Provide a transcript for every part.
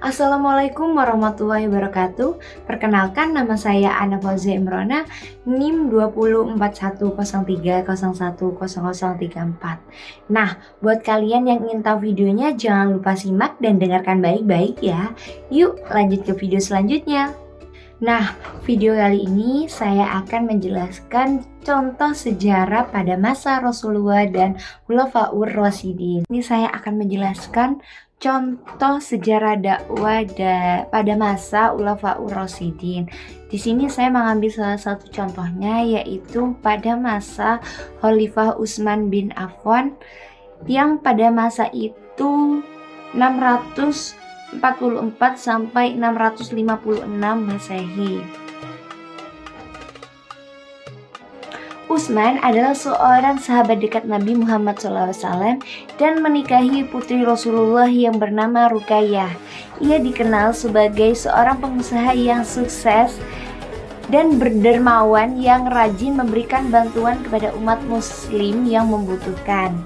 Assalamualaikum warahmatullahi wabarakatuh. Perkenalkan, nama saya Ana Fauzia Imrona, NIM 204103010034. Nah, buat kalian yang ingin tahu videonya, jangan lupa simak dan dengarkan baik-baik ya. Yuk lanjut ke video selanjutnya. Nah, video kali ini saya akan menjelaskan contoh sejarah pada masa Rasulullah dan Khulafaur Rasyidin. Ini saya akan menjelaskan contoh sejarah dakwah pada masa Khulafaur Rasyidin. Di sini saya mengambil salah satu contohnya, yaitu pada masa Khalifah Utsman bin Affan yang pada masa itu 644 sampai 656 Masehi. Utsman adalah seorang sahabat dekat Nabi Muhammad SAW dan menikahi putri Rasulullah yang bernama Ruqayyah. Ia dikenal sebagai seorang pengusaha yang sukses dan berdermawan yang rajin memberikan bantuan kepada umat muslim yang membutuhkan.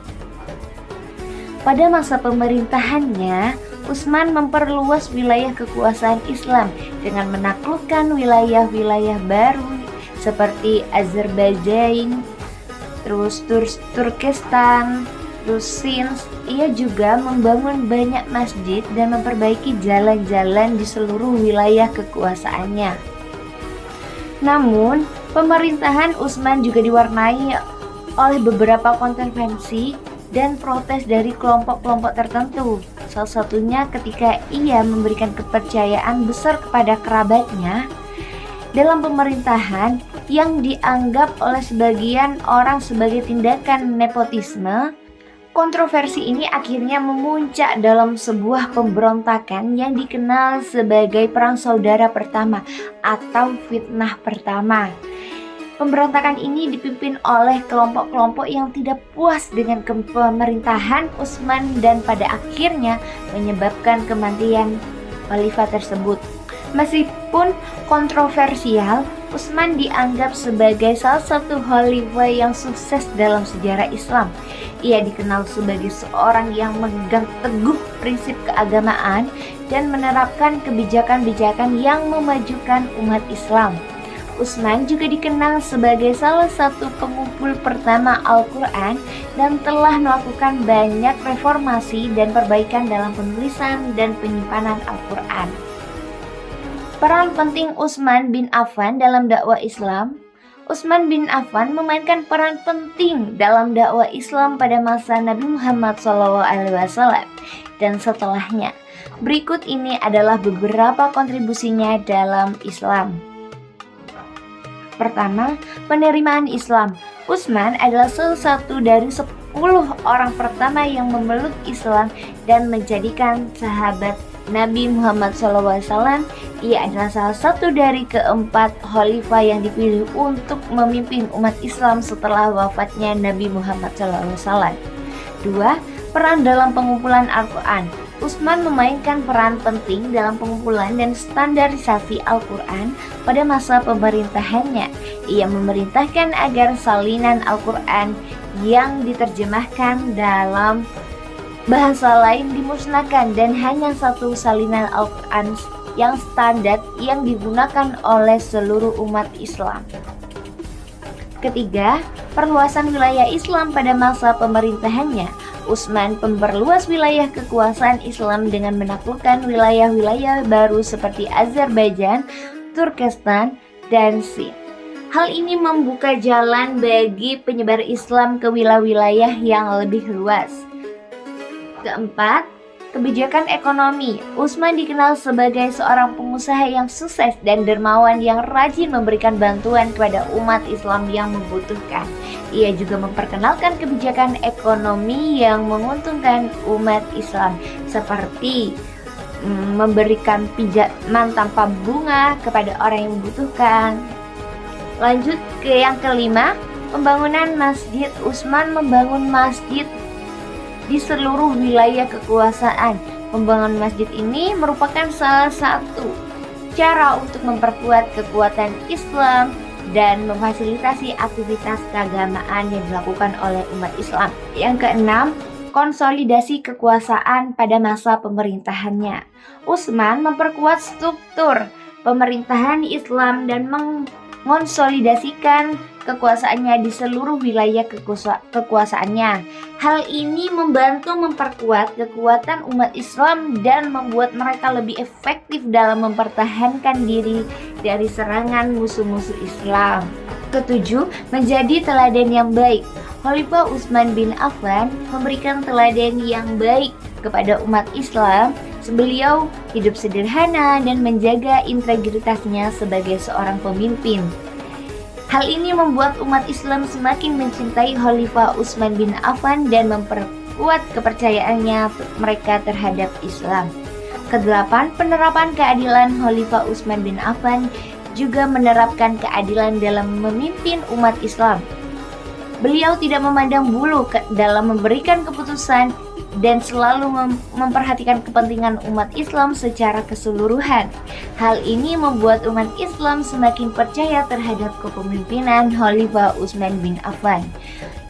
Pada masa pemerintahannya, Utsman memperluas wilayah kekuasaan Islam dengan menaklukkan wilayah-wilayah baru seperti Azerbaijan, terus Turkestan, terus Sins. Ia juga membangun banyak masjid dan memperbaiki jalan-jalan di seluruh wilayah kekuasaannya. Namun, pemerintahan Utsman juga diwarnai oleh beberapa kontroversi dan protes dari kelompok-kelompok tertentu. Salah satunya ketika ia memberikan kepercayaan besar kepada kerabatnya dalam pemerintahan yang dianggap oleh sebagian orang sebagai tindakan nepotisme. Kontroversi ini akhirnya memuncak dalam sebuah pemberontakan yang dikenal sebagai Perang Saudara Pertama atau Fitnah Pertama. Pemberontakan ini dipimpin oleh kelompok-kelompok yang tidak puas dengan pemerintahan Utsman dan pada akhirnya menyebabkan kematian khalifah tersebut. Meskipun kontroversial, Utsman dianggap sebagai salah satu khalifah yang sukses dalam sejarah Islam. Ia dikenal sebagai seorang yang memegang teguh prinsip keagamaan dan menerapkan kebijakan-kebijakan yang memajukan umat Islam. Utsman juga dikenal sebagai salah satu pengumpul pertama Al-Quran dan telah melakukan banyak reformasi dan perbaikan dalam penulisan dan penyimpanan Al-Quran. Peran penting Utsman bin Affan dalam dakwah Islam. Utsman bin Affan memainkan peran penting dalam dakwah Islam pada masa Nabi Muhammad SAW dan setelahnya. Berikut ini adalah beberapa kontribusinya dalam Islam. Pertama, penerimaan Islam. Utsman adalah salah satu dari 10 orang pertama yang memeluk Islam dan menjadikan sahabat Nabi Muhammad SAW. Ia adalah salah satu dari keempat khalifah yang dipilih untuk memimpin umat Islam setelah wafatnya Nabi Muhammad SAW. 2. Peran dalam pengumpulan Al-Quran. Utsman memainkan peran penting dalam pengumpulan dan standarisasi Al-Quran pada masa pemerintahannya. Ia memerintahkan agar salinan Al-Quran yang diterjemahkan dalam bahasa lain dimusnahkan dan hanya satu salinan Al-Quran yang standar yang digunakan oleh seluruh umat Islam. Ketiga, perluasan wilayah Islam pada masa pemerintahannya. Utsman memperluas wilayah kekuasaan Islam dengan menaklukkan wilayah-wilayah baru seperti Azerbaijan, Turkestan, dan Sindh. Hal ini membuka jalan bagi penyebar Islam ke wilayah-wilayah yang lebih luas. Keempat, kebijakan ekonomi. Utsman dikenal sebagai seorang pengusaha yang sukses dan dermawan yang rajin memberikan bantuan kepada umat Islam yang membutuhkan. Ia juga memperkenalkan kebijakan ekonomi yang menguntungkan umat Islam seperti memberikan pinjaman tanpa bunga kepada orang yang membutuhkan. Lanjut ke yang kelima, pembangunan masjid. Utsman membangun masjid di seluruh wilayah kekuasaan. Pembangunan masjid ini merupakan salah satu cara untuk memperkuat kekuatan Islam dan memfasilitasi aktivitas keagamaan yang dilakukan oleh umat Islam. Yang keenam, konsolidasi kekuasaan pada masa pemerintahannya. Utsman memperkuat struktur pemerintahan Islam dan mengonsolidasikan kekuasaannya di seluruh wilayah kekuasaannya. Hal ini membantu memperkuat kekuatan umat Islam dan membuat mereka lebih efektif dalam mempertahankan diri dari serangan musuh-musuh Islam. Ketujuh, menjadi teladan yang baik. Khalifah Utsman bin Affan memberikan teladan yang baik kepada umat Islam. Beliau hidup sederhana dan menjaga integritasnya sebagai seorang pemimpin. Hal ini membuat umat Islam semakin mencintai Khalifah Utsman bin Affan dan memperkuat kepercayaannya mereka terhadap Islam. Kedelapan, penerapan keadilan. Khalifah Utsman bin Affan juga menerapkan keadilan dalam memimpin umat Islam. Beliau tidak memandang bulu dalam memberikan keputusan dan selalu memperhatikan kepentingan umat Islam secara keseluruhan. Hal ini membuat umat Islam semakin percaya terhadap kepemimpinan Khalifah Utsman bin Affan.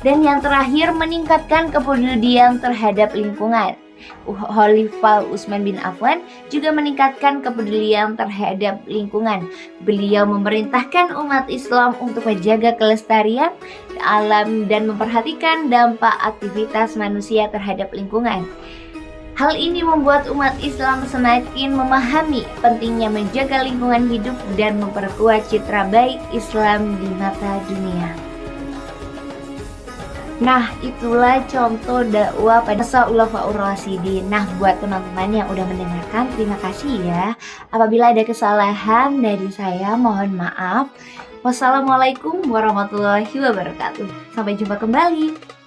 Dan yang terakhir, meningkatkan kepedulian terhadap lingkungan. Khalifah Utsman bin Affan juga meningkatkan kepedulian terhadap lingkungan. Beliau memerintahkan umat Islam untuk menjaga kelestarian alam dan memperhatikan dampak aktivitas manusia terhadap lingkungan. Hal ini membuat umat Islam semakin memahami pentingnya menjaga lingkungan hidup dan memperkuat citra baik Islam di mata dunia. Nah, itulah contoh dakwah pada masa Khulafaur Rasyidin. Nah, buat teman-teman yang udah mendengarkan, terima kasih ya. Apabila ada kesalahan dari saya, mohon maaf. Wassalamualaikum warahmatullahi wabarakatuh. Sampai jumpa kembali.